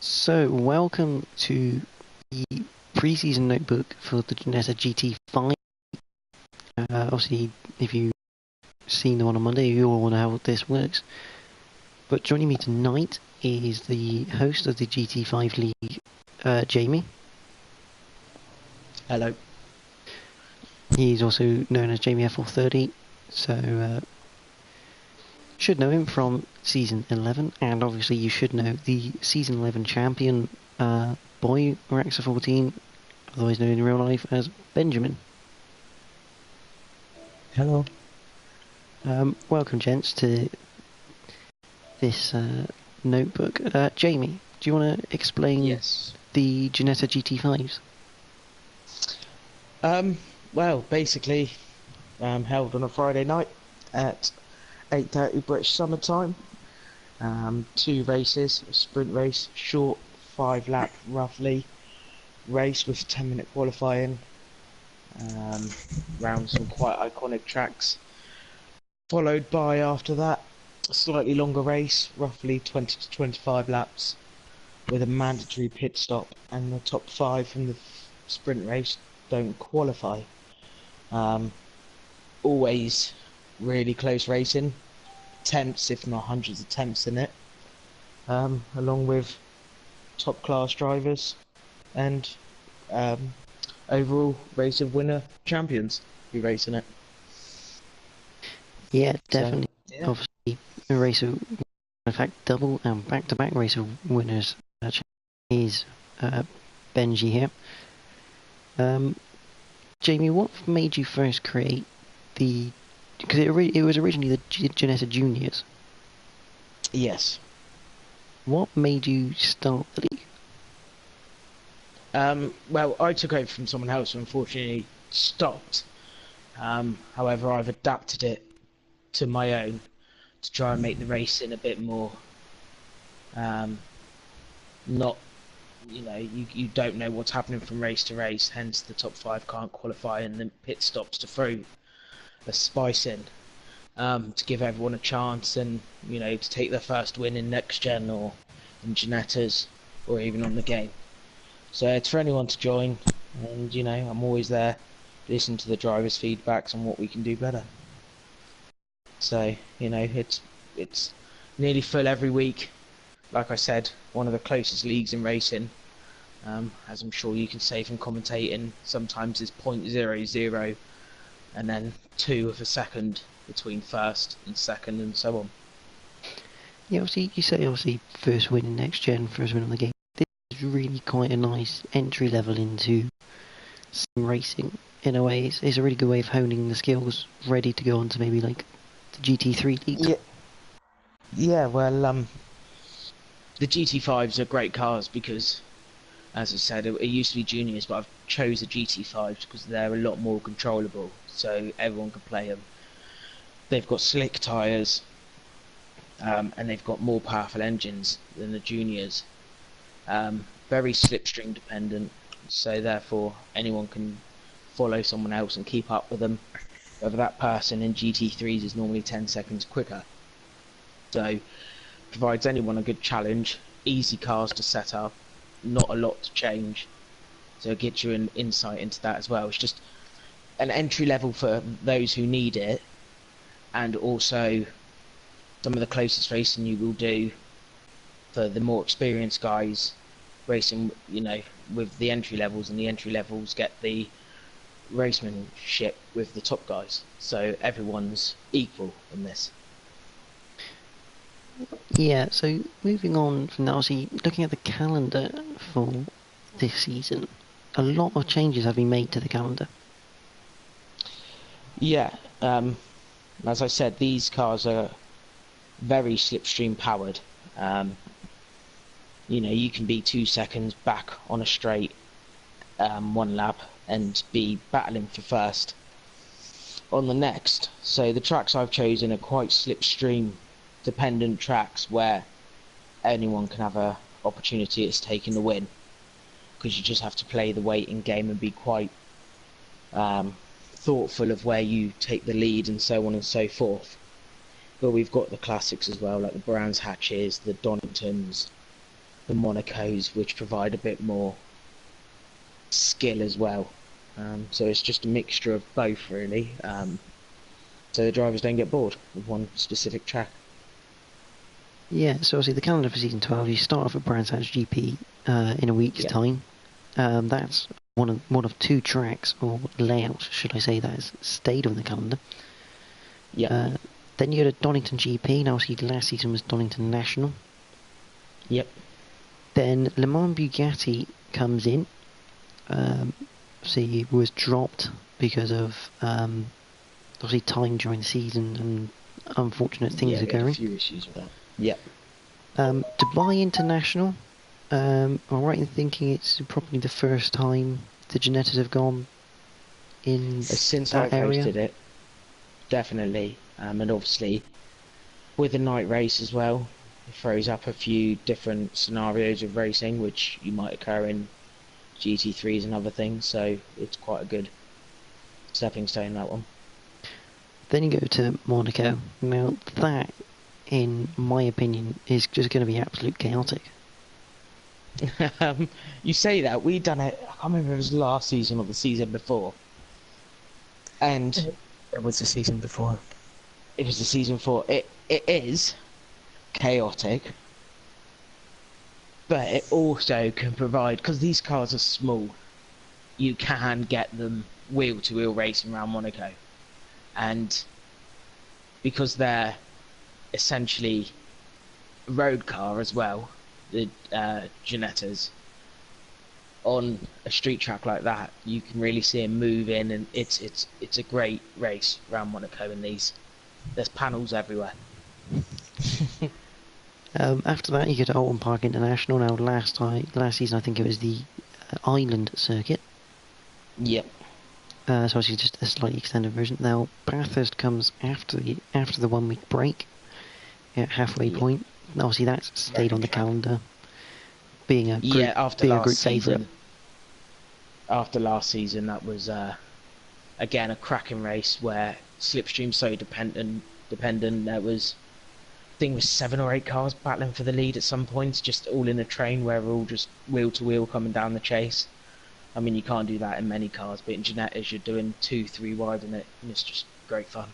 So, welcome to the pre-season notebook for the Ginetta GT5. Obviously, if you've seen the one on Monday, you all know how this works. But joining me tonight is the host of the GT5 League, Jamie. Hello. He's also known as Jamie F430, so should know him from Season 11, and obviously you should know the Season 11 Champion boy, Rexa 14, otherwise known in real life as Benjamin. Hello. Welcome, gents, to this notebook. Jamie, do you want to explain the Ginetta GT5s? Well, basically, held on a Friday night at 8:30 British Summer Time. 2 races, a sprint race, short 5-lap roughly race with 10-minute qualifying, around some quite iconic tracks. Followed by, after that, a slightly longer race, roughly 20 to 25 laps, with a mandatory pit stop, and the top 5 from the sprint race don't qualify. Always really close racing, tenths if not hundreds of tenths in it, along with top class drivers and overall race of winner champions who race in it. Yeah, definitely. So, yeah. Obviously, a race of, in fact, double and back-to-back race of winners is Benji here. Jamie, what made you first create the... Because it was originally the Ginetta Juniors. Yes. What made you start the league? Well, I took over from someone else who unfortunately stopped. However, I've adapted it to my own to try and make the racing a bit more not, you don't know what's happening from race to race, hence the top 5 can't qualify and the pit stops to throw a spice in, to give everyone a chance and, to take their first win in NXTGEN or in Ginetta's or even on the game. So it's for anyone to join, and I'm always there, listen to the drivers' feedbacks on what we can do better. So it's nearly full every week. Like I said, one of the closest leagues in racing, as I'm sure you can say from commentating. Sometimes it's 0.00 and then 2 of a second between first and second and so on. Yeah, obviously, you say first win in NXTGEN, first win on the game. This is really quite a nice entry level into sim racing. In a way, it's a really good way of honing the skills, ready to go on to maybe like the GT3 League. Yeah, well, the GT5s are great cars because, as I said, it used to be juniors, but I've chose the GT5s because they're a lot more controllable, so everyone can play them. They've got slick tyres, and they've got more powerful engines than the juniors. Very slipstream dependent, so therefore anyone can follow someone else and keep up with them, whether that person in GT3s is normally 10 seconds quicker. So provides anyone a good challenge, easy cars to set up, not a lot to change, so it gets you an insight into that as well. It's just an entry level for those who need it, and also some of the closest racing you will do for the more experienced guys racing, with the entry levels, and the entry levels get the racemanship with the top guys, so everyone's equal in this. Yeah, so moving on from that, obviously looking at the calendar for this season, a lot of changes have been made to the calendar. Yeah, as I said, these cars are very slipstream powered. You can be 2 seconds back on a straight, 1 lap, and be battling for first on the next. So the tracks I've chosen are quite slipstream dependent tracks where anyone can have a opportunity at taking the win, because you just have to play the waiting game and be quite thoughtful of where you take the lead and so on and so forth. But we've got the classics as well, like the Brands Hatches, the Doningtons, the Monacos, which provide a bit more skill as well. So it's just a mixture of both, really. So the drivers don't get bored with one specific track. Yeah, so obviously the calendar for season 12, you start off at Brands Hatch GP in a week's time. That's one of two tracks, or layouts, should I say, that has stayed on the calendar. Yeah. Then you go to Donington GP. Now, obviously, last season was Donington National. Yep. Then Le Mans Bugatti comes in. See, was dropped because of obviously time during the season and unfortunate things occurring. A few issues with that. Yep. Dubai International. Am I right in thinking it's probably the first time the Ginettas have gone in since that I've area? hosted it, definitely. And obviously, with the night race as well, it throws up a few different scenarios of racing, which you might occur in GT3s and other things. So it's quite a good stepping stone, that one. Then you go to Monaco. Now that, in my opinion, is just going to be absolute chaotic. You say that, we done it, I can't remember if it was last season or the season before. And it was the season before. It was the season before. It is chaotic, but it also can provide, because these cars are small, you can get them wheel to wheel racing around Monaco. And because they're essentially a road car as well, the Ginettas, on a street track like that, you can really see them move in, and it's a great race around Monaco in these. There's panels everywhere. After that, you go to Alton Park International. Now, last season, I think it was the Island Circuit. Yep. So obviously just a slightly extended version. Now, Bathurst comes after the 1 week break at halfway point. Obviously, that's stayed on the calendar, being a group favourite. After last season, that was again a cracking race where slipstream's so dependent. There was, I think, it was 7 or 8 cars battling for the lead at some points, just all in a train where we're all just wheel to wheel coming down the chase. I mean, you can't do that in many cars, but in Ginettas you're doing 2-3 wide in it, and it's just great fun.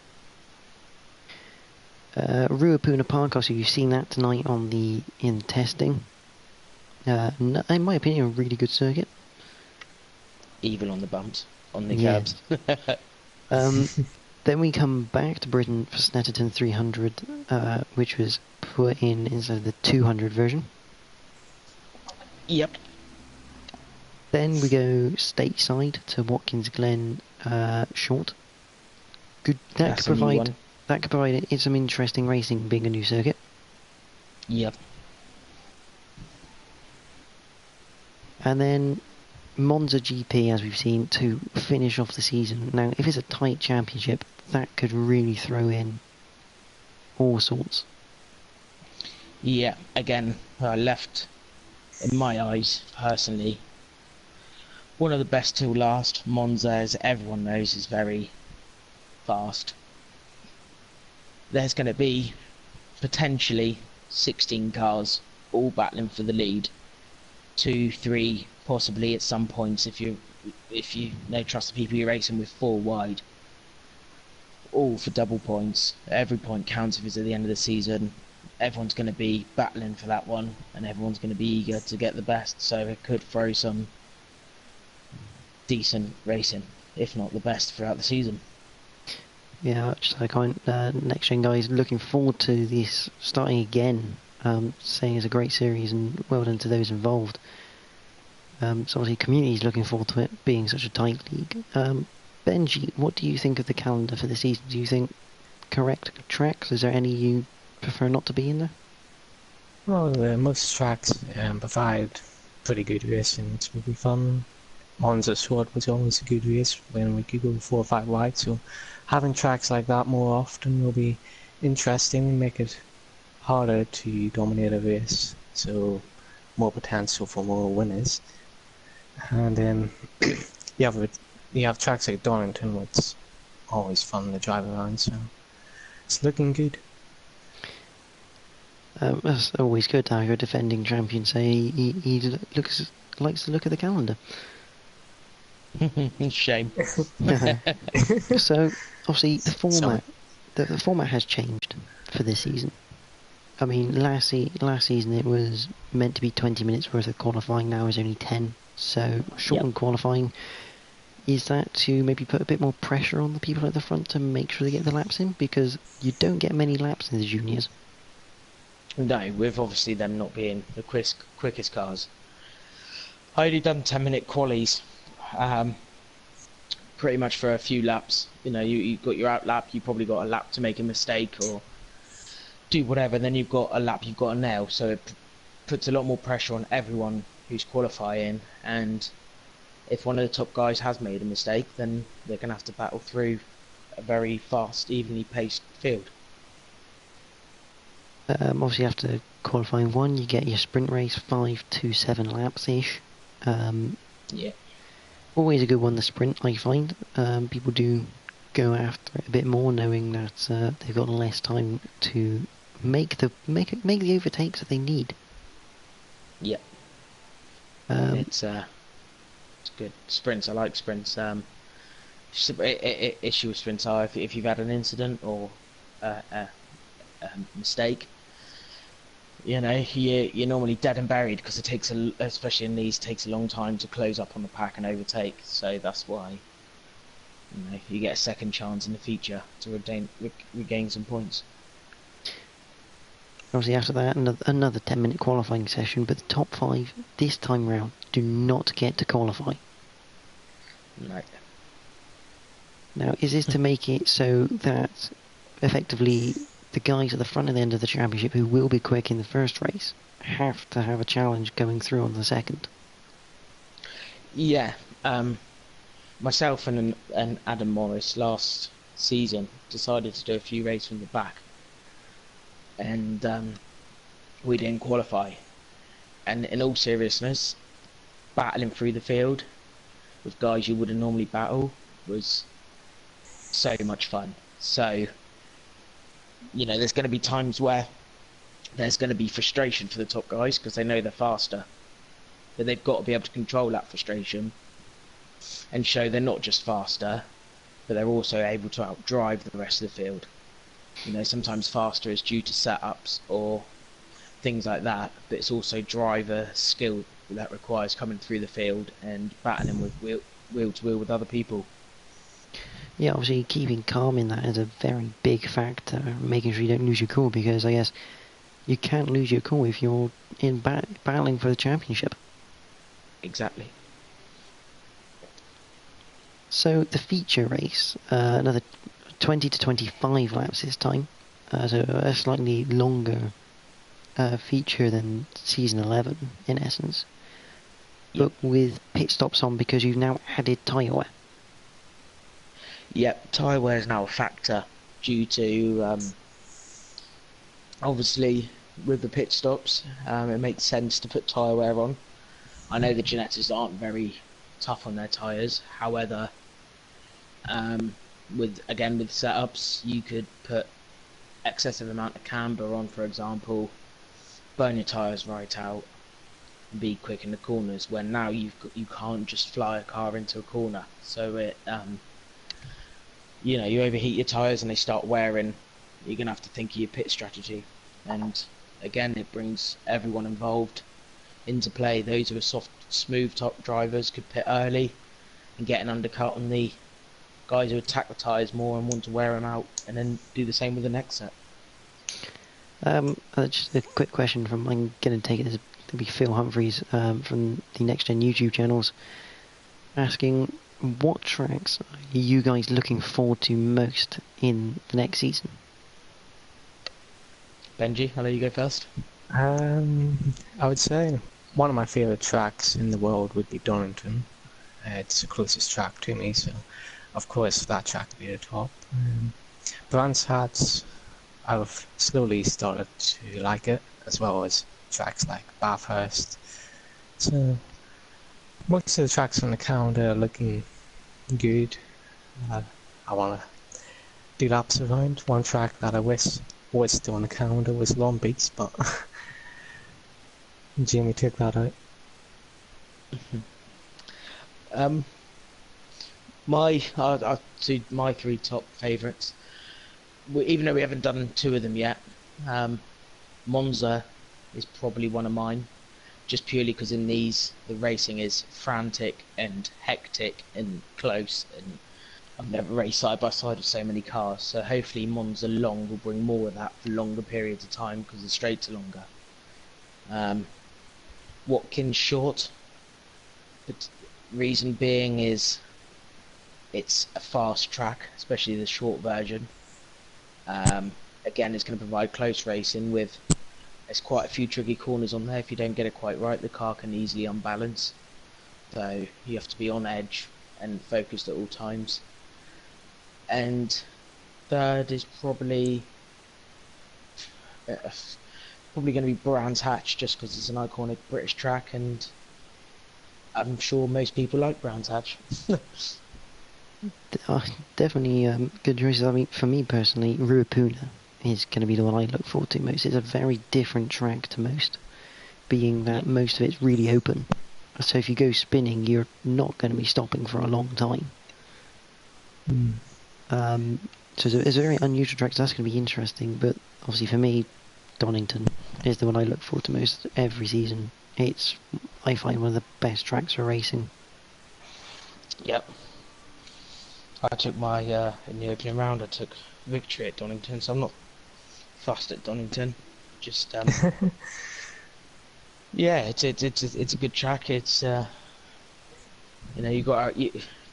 Ruapuna Park, obviously you've seen that tonight in testing. In my opinion, a really good circuit. Evil on the bumps, on the curbs. Then we come back to Britain for Snetterton 300, which was put in instead of the 200 version. Yep. Then we go stateside to Watkins Glen Short. Good. That could provide some interesting racing, being a new circuit. Yep. And then Monza GP, as we've seen, to finish off the season. Now, if it's a tight championship, that could really throw in all sorts. Yeah, again, left, in my eyes, personally, one of the best till last. Monza, as everyone knows, is very fast. There's going to be potentially 16 cars all battling for the lead. 2, 3, possibly at some points if you trust the people you're racing with 4 wide. All for double points. Every point counts if it's at the end of the season. Everyone's going to be battling for that one, and everyone's going to be eager to get the best. So it could throw some decent racing, if not the best, throughout the season. Yeah, just like Next Gen guys, looking forward to this starting again. Saying it's a great series, and well done to those involved. So obviously, community is looking forward to it being such a tight league. Benji, what do you think of the calendar for the season? Do you think correct tracks? Is there any you prefer not to be in there? Well, most tracks provide pretty good racing. It's really fun. Monza Short was always a good race when we could go 4 or 5 wide, so having tracks like that more often will be interesting and make it harder to dominate a race, so more potential for more winners. And then you have tracks like Donington, which is always fun to drive around, so it's looking good. That's always good to have your defending champion say he likes to look at the calendar. Shame. So obviously the Sorry. format, the format has changed for this season. I mean, last season it was meant to be 20 minutes worth of qualifying. Now is only 10. So shortened qualifying. Is that to maybe put a bit more pressure on the people at the front to make sure they get the laps in? Because you don't get many laps in the juniors. No, with obviously them not being the quickest cars. I only done 10-minute qualies, pretty much for a few laps. You know, you got your out lap, you probably got a lap to make a mistake or do whatever, then you've got a lap you've got to nail, so it puts a lot more pressure on everyone who's qualifying, and if one of the top guys has made a mistake, then they're going to have to battle through a very fast, evenly paced field. Obviously after qualifying 1 you get your sprint race, 5 to 7 laps ish. Yeah. Always a good one, the sprint, I find. People do go after it a bit more, knowing that they've got less time to make the overtakes that they need. Yeah. It's good. Sprints, I like sprints. Issue with sprints are if you've had an incident or a mistake, you know, you're normally dead and buried, because it takes especially in these, takes a long time to close up on the pack and overtake. So that's why, you know, you get a second chance in the future to regain some points. Obviously after that another 10-minute qualifying session, but the top 5 this time round do not get to qualify. Right. Now, is this to make it so that effectively the guys at the front and end of the championship who will be quick in the first race have to have a challenge going through on the second? Yeah. Myself and Adam Morris last season decided to do a few races from the back, and we didn't qualify. And in all seriousness, battling through the field with guys you wouldn't normally battle was so much fun. So, you know, there's going to be times where there's going to be frustration for the top guys because they know they're faster, but they've got to be able to control that frustration and show they're not just faster, but they're also able to outdrive the rest of the field. You know, sometimes faster is due to setups or things like that, but it's also driver skill that requires coming through the field and battling with wheel to wheel with other people. Yeah, obviously keeping calm in that is a very big factor, making sure you don't lose your cool, because I guess you can't lose your cool if you're in battling for the championship. Exactly. So the feature race, another 20 to 25 laps this time, so a slightly longer feature than season 11 in essence, but with pit stops on because you've now added tyre wear. Yep, tyre wear is now a factor due to obviously with the pit stops, it makes sense to put tyre wear on. I know the Ginettas aren't very tough on their tyres, however, with setups you could put excessive amount of camber on, for example, burn your tyres right out and be quick in the corners, when now you can't just fly a car into a corner, so it you know, you overheat your tyres and they start wearing. You're gonna have to think of your pit strategy, and again it brings everyone involved into play. Those who are soft, smooth top drivers could pit early and get an undercut on the guys who attack the tyres more and want to wear them out, and then do the same with the next set. Just a quick question from, I'm going to take it as to be Phil Humphreys from the NXTGEN YouTube channels, asking what tracks are you guys looking forward to most in the next season? Benji, I'll let you go first. I would say one of my favourite tracks in the world would be Donington. It's the closest track to me, so of course that track would be the top. Brands Hatch, I've slowly started to like it, as well as tracks like Bathurst. So most of the tracks on the calendar are looking good. I want to do laps around. One track that I wish was still on the calendar was Long Beach, but Jamie took that out. My three top favourites. Even though we haven't done two of them yet, Monza is probably one of mine, just purely because in these the racing is frantic and hectic and close, and I've never raced side by side with so many cars. So hopefully Monza Long will bring more of that for longer periods of time because the straights are longer. Watkins Short, but reason being is it's a fast track, especially the short version. Again, it's going to provide close racing with there's quite a few tricky corners on there. If you don't get it quite right, the car can easily unbalance. So you have to be on edge and focused at all times. And third is probably going to be Brands Hatch, just because it's an iconic British track, and I'm sure most people like Brands Hatch. Definitely good choices. I mean, for me personally, Ruapuna is going to be the one I look forward to most. It's a very different track to most, being that most of it's really open. So if you go spinning, you're not going to be stopping for a long time. So it's a very unusual track, so that's going to be interesting. But obviously for me, Donington is the one I look forward to most every season. It's, I find, one of the best tracks for racing. Yep. I took my, in the opening round, I took victory at Donington, so I'm not fussed at Donington. Just, yeah, it's a good track. It's, you know, you got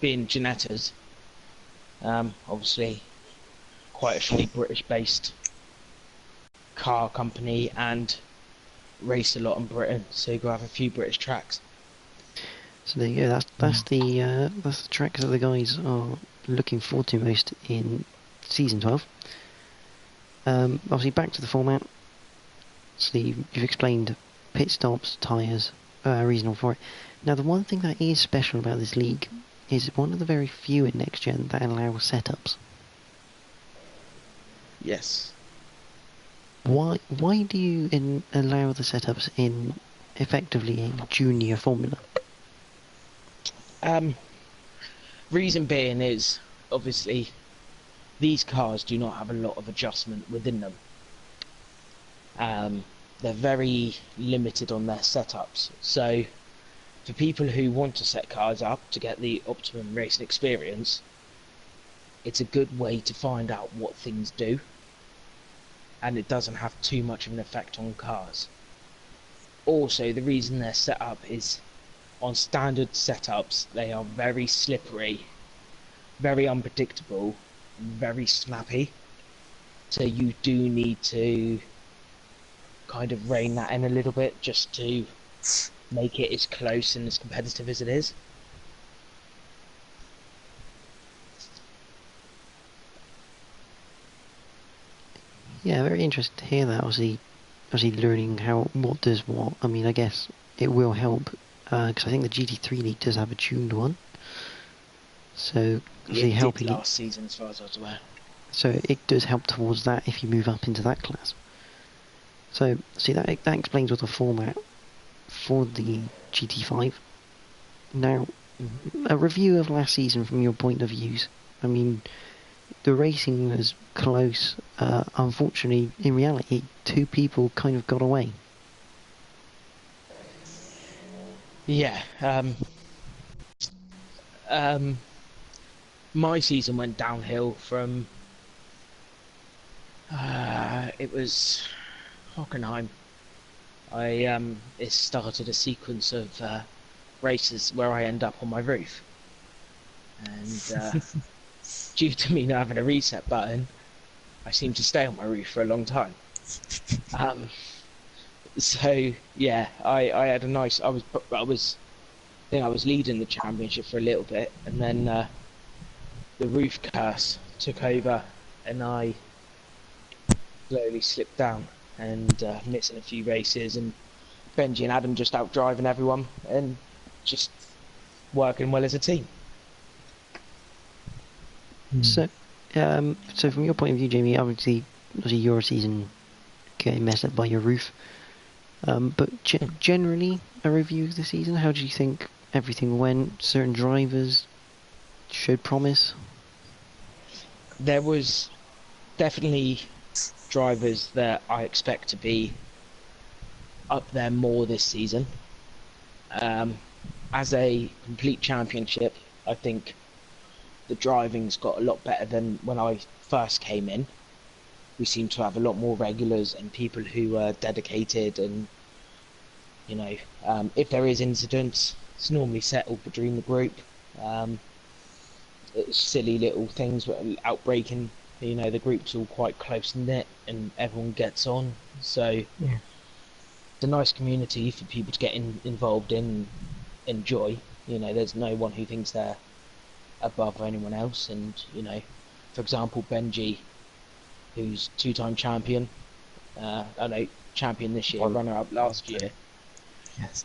being Ginetta's, obviously quite a strongly British-based car company and race a lot in Britain, so you got to have a few British tracks. So there you go. That's the tracks that the guys are looking forward to most in season 12. Obviously, back to the format. So you've explained pit stops, tyres, reasonable for it. Now, the one thing that is special about this league is one of the very few in NXTGEN that allow setups. Yes. Why do you allow the setups in effectively a junior formula? Reason being is, obviously, these cars do not have a lot of adjustment within them. They're very limited on their setups. So, for people who want to set cars up to get the optimum racing experience, it's a good way to find out what things do. And it doesn't have too much of an effect on cars. Also, the reason they're set up is on standard setups, they are very slippery, very unpredictable, and very snappy. So you do need to kind of rein that in a little bit just to make it as close and as competitive as it is. Yeah, very interested to hear that. Obviously learning what does what. I mean, I guess it will help because I think the GT3 League does have a tuned one. So obviously helping last season, as far as I was aware. So it does help towards that if you move up into that class. So see that explains what the format for the GT5. Now, a review of last season from your point of views. I mean, the racing was close. Unfortunately, in reality, two people kind of got away. Yeah. My season went downhill from. It was Hockenheim. It started a sequence of races where I end up on my roof, and due to me not having a reset button, I seemed to stay on my roof for a long time. So yeah, I had a nice. I think I was leading the championship for a little bit, and then the roof curse took over, and I slowly slipped down and missing a few races, and Benji and Adam just out driving everyone and just working well as a team. So from your point of view, Jamie, obviously obviously your season getting messed up by your roof. But generally, a review of the season. How do you think everything went? Certain drivers showed promise. There was definitely drivers that I expect to be up there more this season. As a complete championship, I think the driving's got a lot better than when I first came in. We seem to have a lot more regulars and people who are dedicated, and if there is incidents, it's normally settled between the group. It's silly little things outbreaking. The group's all quite close knit and everyone gets on. So Yeah. it's a nice community for people to get involved in, enjoy. There's no one who thinks they're above anyone else. And for example, Benji, who's two-time champion, champion this year, runner-up last year. Yes.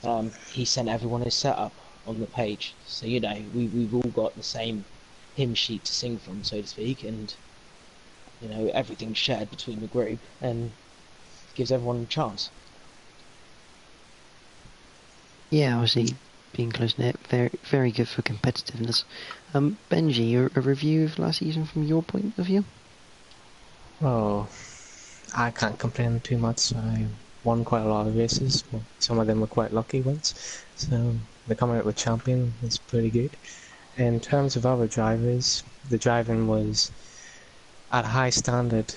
He sent everyone his setup on the page, so we've all got the same hymn sheet to sing from, so to speak, and everything's shared between the group and gives everyone a chance. Yeah, obviously being close knit, very very good for competitiveness. Benji, a review of last season from your point of view? Well, I can't complain too much. I won quite a lot of races. Well, some of them were quite lucky ones. So the coming out with champion is pretty good. In terms of other drivers, the driving was at a high standard.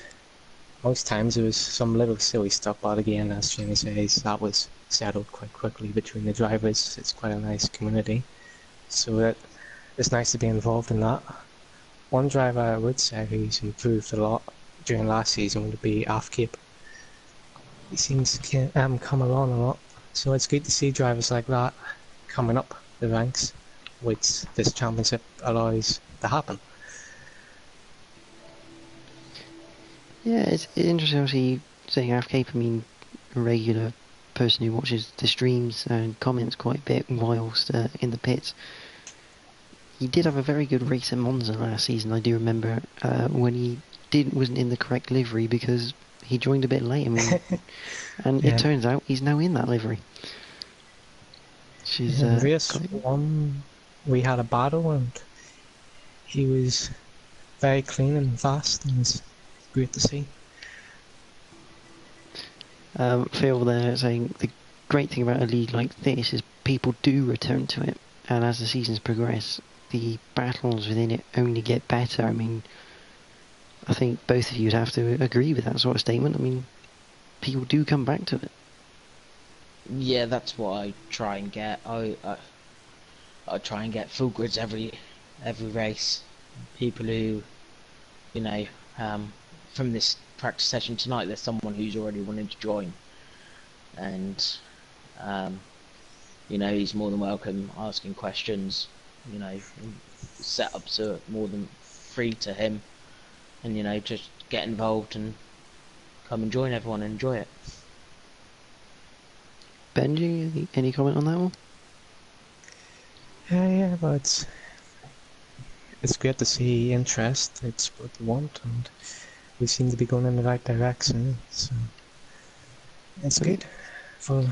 Most times there was some little silly stuff, but again, as Jamie says, that was settled quite quickly between the drivers. It's quite a nice community. So it's nice to be involved in that. One driver I would say who's improved a lot during last season would be Afkeep. He seems to come along a lot, so it's good to see drivers like that coming up the ranks, which this championship allows to happen. Yeah, it's interesting, obviously, saying Afcape. I mean, a regular person who watches the streams and comments quite a bit whilst in the pits. He did have a very good race at Monza last season. I do remember when he wasn't in the correct livery because he joined a bit late. I mean, and Yeah. it turns out he's now in that livery. She's In race one, we had a battle and he was very clean and fast, and it's great to see. Phil there saying the great thing about a league like this is people do return to it, and as the seasons progress, the battles within it only get better. I mean, I think both of you would have to agree with that sort of statement. I mean, people do come back to it. Yeah, that's what I try and get. I try and get full grids every race. People who, from this practice session tonight, there's someone who's already wanted to join, and he's more than welcome asking questions. Setups are more than free to him, and just get involved and come and join everyone and enjoy it. Benji, any comment on that one? Yeah, but it's great to see interest. It's what we want, and we seem to be going in the right direction. So it's good for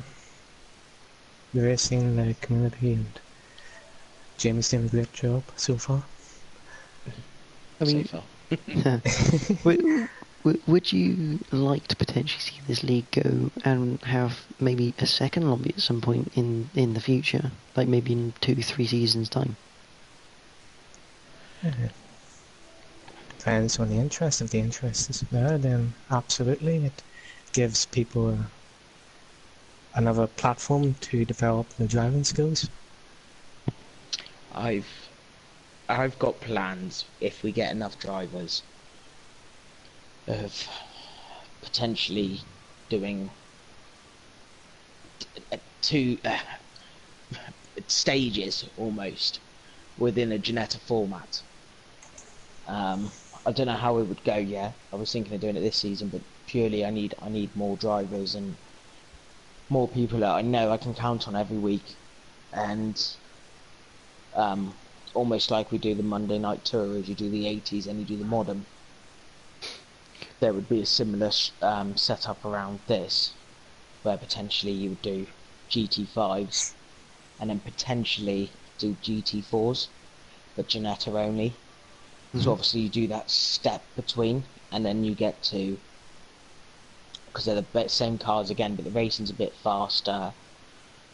the racing community, and Jamie's doing a great job so far. I mean, So far. would you like to potentially see this league go and have maybe a second lobby at some point in the future, like maybe in 2-3 seasons time? Depends on the interest. If the interest is there, then absolutely, it gives people another platform to develop their driving skills. I've got plans, if we get enough drivers, of potentially doing two stages almost within a Ginetta format. I don't know how it would go yet. I was thinking of doing it this season, but purely I need more drivers and more people that I know I can count on every week, and almost like we do the Monday night tour, as you do the 80s and you do the modern. there would be a similar setup around this, where potentially you would do GT5s and then potentially do GT4s, but Ginetta only. So obviously you do that step between, and then you get to, because they're the same cars again, but the racing's a bit faster.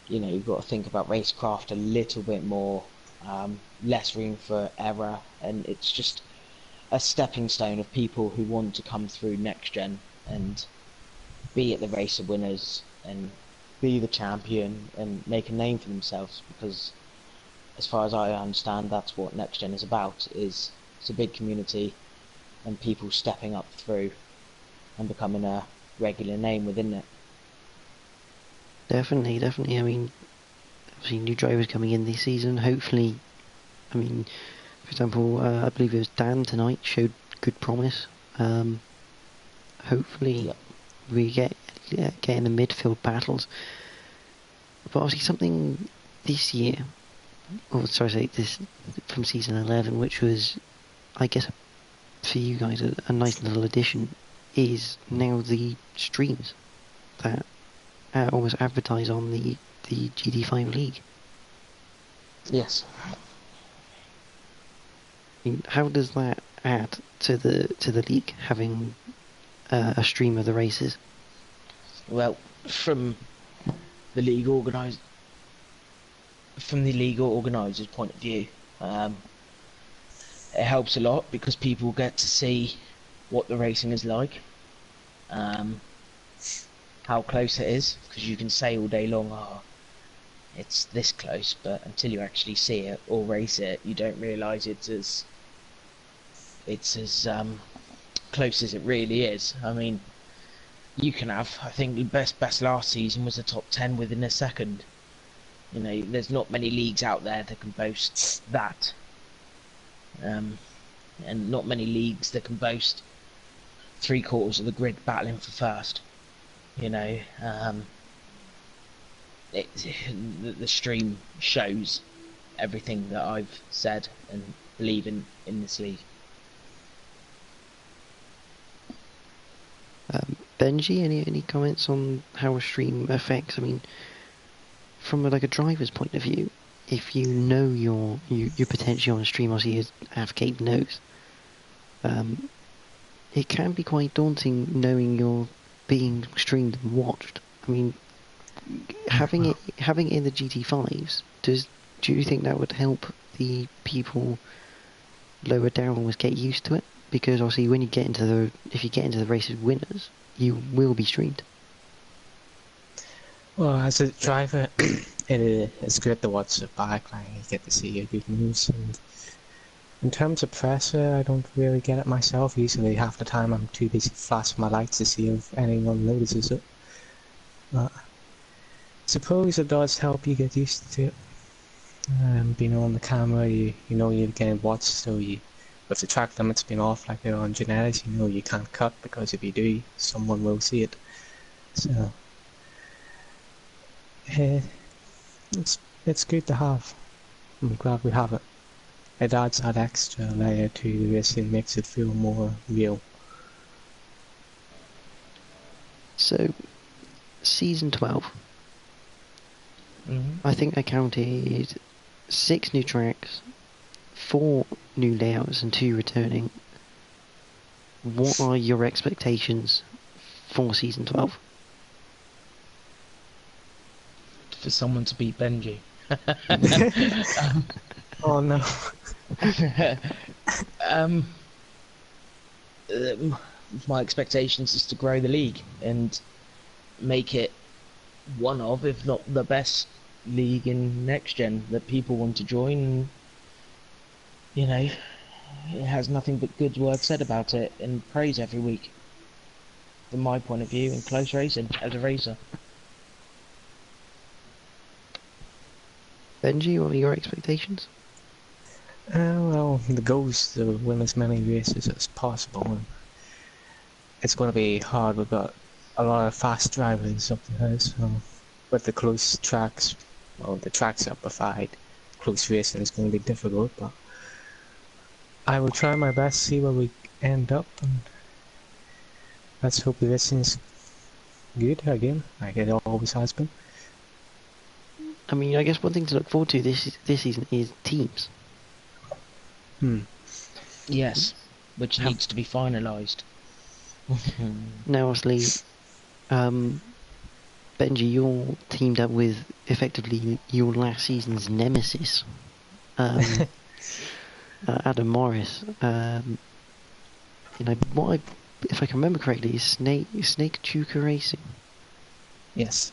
You know, you've got to think about racecraft a little bit more, less room for error, and it's just a stepping stone of people who want to come through next gen and be at the race of winners and be the champion and make a name for themselves, because as far as I understand, that's what next gen is about. It's a big community and people stepping up through and becoming a regular name within it. Definitely. I mean, obviously new drivers coming in this season. Hopefully, I mean, for example, I believe it was Dan tonight showed good promise. Hopefully, we get in the midfield battles. But obviously, something this year, or sorry, this from season 11, which was, I guess, for you guys a nice little addition, is now the streams that almost advertise on the GT5 League. Yes. I mean, how does that add to the league, having a stream of the races? Well, from the league organiser's point of view, it helps a lot because people get to see what the racing is like, how close it is, because you can say all day long, oh, it's this close, but until you actually see it or race it, you don't realise it's as close as it really is. I mean, you can have, I think the best last season was a top 10 within a second. You know, there's not many leagues out there that can boast that, and not many leagues that can boast 3/4 of the grid battling for first. You know, the stream shows everything that I've said and believe in this league. Benji, any comments on how a stream affects? I mean, from a driver's point of view, if you know you're potentially on a stream, obviously as Avcade knows, it can be quite daunting knowing you're being streamed and watched. I mean, having it in the GT5s, do you think that would help the people lower down almost get used to it? Because obviously when you get into the race as winners, you will be streamed. Well, as a driver, it's good to watch the back, like you get to see your good moves. And in terms of pressure, I don't really get it myself. Usually half the time I'm too busy flashing my lights to see if anyone notices it. But I suppose it does help you get used to it. Being on the camera, you know you're getting watched, so with the track limits being off like they're on Ginetta, you know you can't cut, because if you do, someone will see it. So it's good to have. I'm glad we have it. It adds that extra layer to the racing, makes it feel more real. So, season 12. I think I counted 6 new tracks, 4 new layouts and 2 returning. What are your expectations for season 12? For someone to beat Benji. Oh no. My expectations is to grow the league and make it one of, if not the best league in next gen that people want to join. And, you know, it has nothing but good words said about it and praise every week, from my point of view, in close racing as a racer. Benji, what are your expectations? Well, the goal is to win as many races as possible. And it's going to be hard. We've got a lot of fast drivers up there, so with the close tracks, well, the tracks are provide. Close racing is going to be difficult, but I will try my best to see where we end up. And let's hope the racing's good again, like it always has been. I mean, I guess one thing to look forward to this season is teams. Yes, which needs to be finalised. Now, obviously, Benji, you're teamed up with effectively your last season's nemesis, Adam Morris. If I can remember correctly, is Snake Chuka Racing. Yes.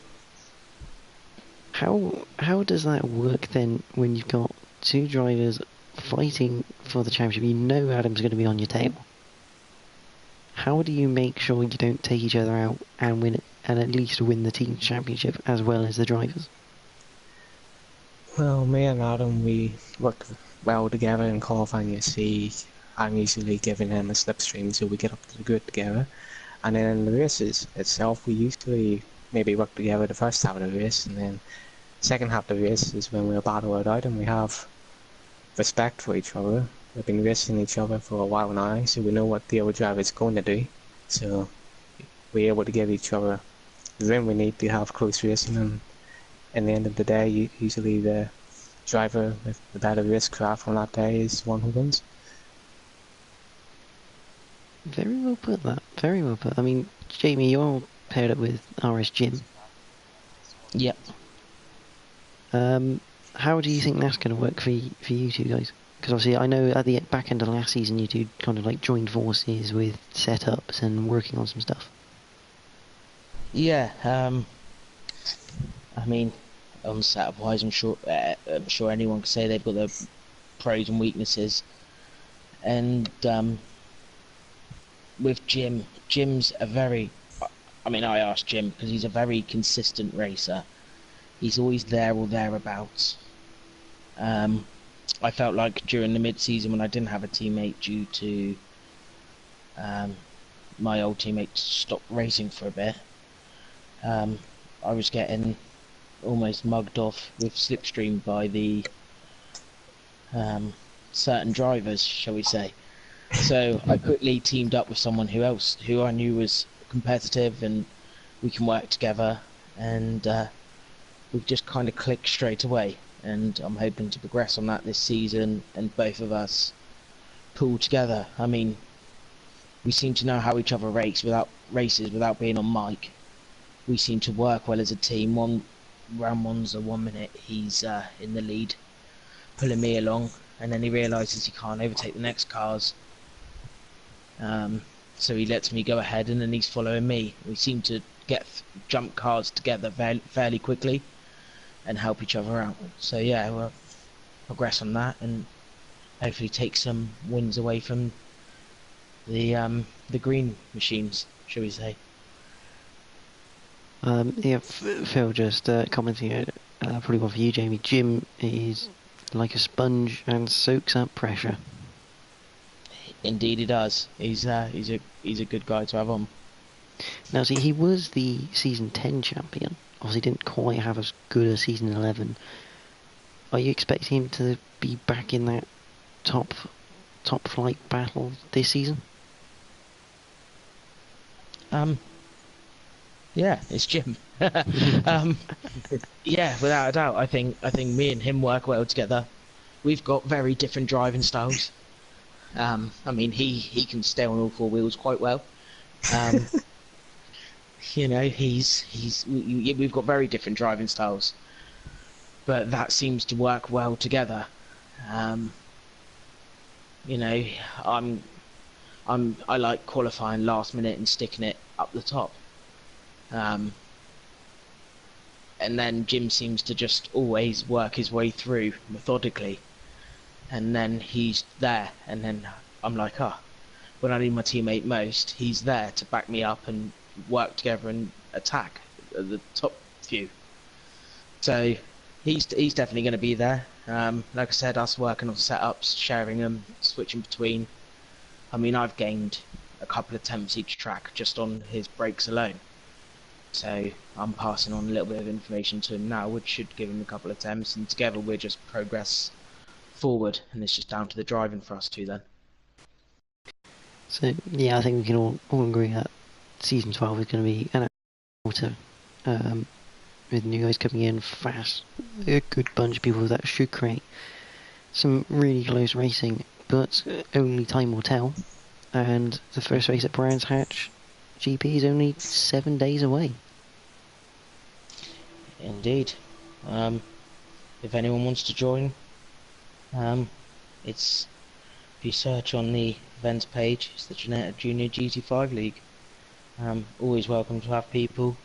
How does that work then when you've got two drivers fighting for the championship? You know Adam's going to be on your tail. How do you make sure you don't take each other out and win it, and at least win the team championship as well as the drivers? Well, me and Adam, we work well together in qualifying. You see, I'm usually giving him a slipstream so we get up to the grid together. And then in the races itself, we usually maybe work together the first half of the race, and then second half of the race is when we'll battle it out and we have respect for each other. We've been racing each other for a while now, so we know what the other driver is going to do. So we're able to give each other the room we need to have close racing, and in the end of the day, usually the driver with the better racecraft on that day is the one who wins. Very well put, that. Very well put. I mean, Jamie, you're paired up with RS Jim. Yep. How do you think that's going to work for you two guys? Because obviously, I know at the back end of last season, you two kind of like joined forces with setups and working on some stuff. Yeah. I mean, on setup wise, I'm sure anyone can say they've got their pros and weaknesses. And with Jim's a very, I mean, I asked Jim because he's a very consistent racer. He's always there or thereabouts. I felt like during the mid-season when I didn't have a teammate due to my old teammate stopped racing for a bit, I was getting almost mugged off with slipstream by the certain drivers, shall we say. So I quickly teamed up with someone who I knew was competitive and we can work together, and we've just kind of clicked straight away, and I'm hoping to progress on that this season and both of us pull together. I mean, we seem to know how each other races without being on mic. We seem to work well as a team. Round one's a 1 minute, he's in the lead, pulling me along, and then he realises he can't overtake the next cars. So he lets me go ahead, and then he's following me. We seem to jump cars together fairly quickly and help each other out. So yeah, we'll progress on that and hopefully take some wins away from the green machines, shall we say. Yeah, Phil just commenting, probably one for you, Jamie. Jim is like a sponge and soaks up pressure. Indeed he does. He's a good guy to have on. Now, see, he was the season 10 champion. Obviously, didn't quite have as good a season 11. Are you expecting him to be back in that top flight battle this season? Yeah, it's Jim. Yeah, without a doubt. I think me and him work well together. We've got very different driving styles. I mean, he can stay on all four wheels quite well. You know, we've got very different driving styles, but that seems to work well together. You know, I like qualifying last minute and sticking it up the top. And then Jim seems to just always work his way through methodically, and then he's there, and then I'm like, when I need my teammate most, he's there to back me up and work together and attack at the top few. So he's definitely going to be there. Like I said, us working on setups, sharing them, switching between. I mean, I've gained a couple of attempts each track just on his brakes alone. So I'm passing on a little bit of information to him now, which should give him a couple of attempts, and together we'll just progress forward, and it's just down to the driving for us two then. So yeah, I think we can all agree that season 12 is going to be an water, with new guys coming in fast, a good bunch of people that should create some really close racing, but only time will tell. And the first race at Brands Hatch GP is only 7 days away. Indeed. If anyone wants to join, it's, if you search on the events page, it's the Ginetta Junior GT5 League. Always welcome to have people.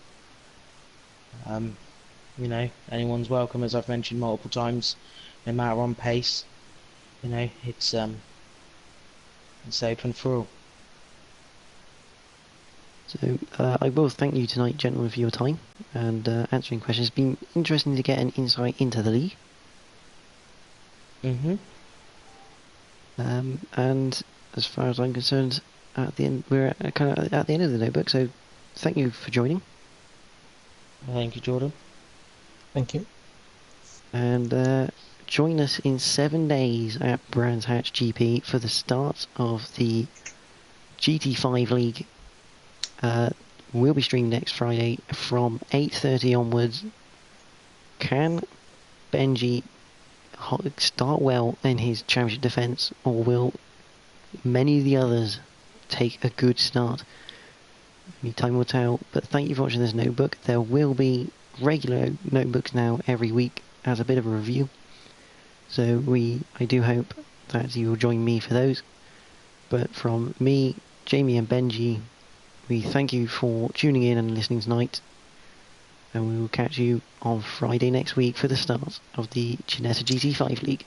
You know, anyone's welcome, as I've mentioned multiple times, no matter on pace. You know, it's open for all. So I will thank you tonight, gentlemen, for your time and answering questions. It's been interesting to get an insight into the league. And as far as I'm concerned, at the end, we're kind of at the end of the notebook. So thank you for joining. Thank you, Jordan. Thank you. And join us in 7 days at Brands Hatch GP for the start of the GT5 League. Will be streamed next Friday from 8:30 onwards. Can Benji start well in his championship defence, or will many of the others take a good start? Only time will tell. But thank you for watching this notebook. There will be regular notebooks now every week as a bit of a review. So I do hope that you will join me for those. But from me, Jamie and Benji, we thank you for tuning in and listening tonight, and we will catch you on Friday next week for the start of the Ginetta GT5 League.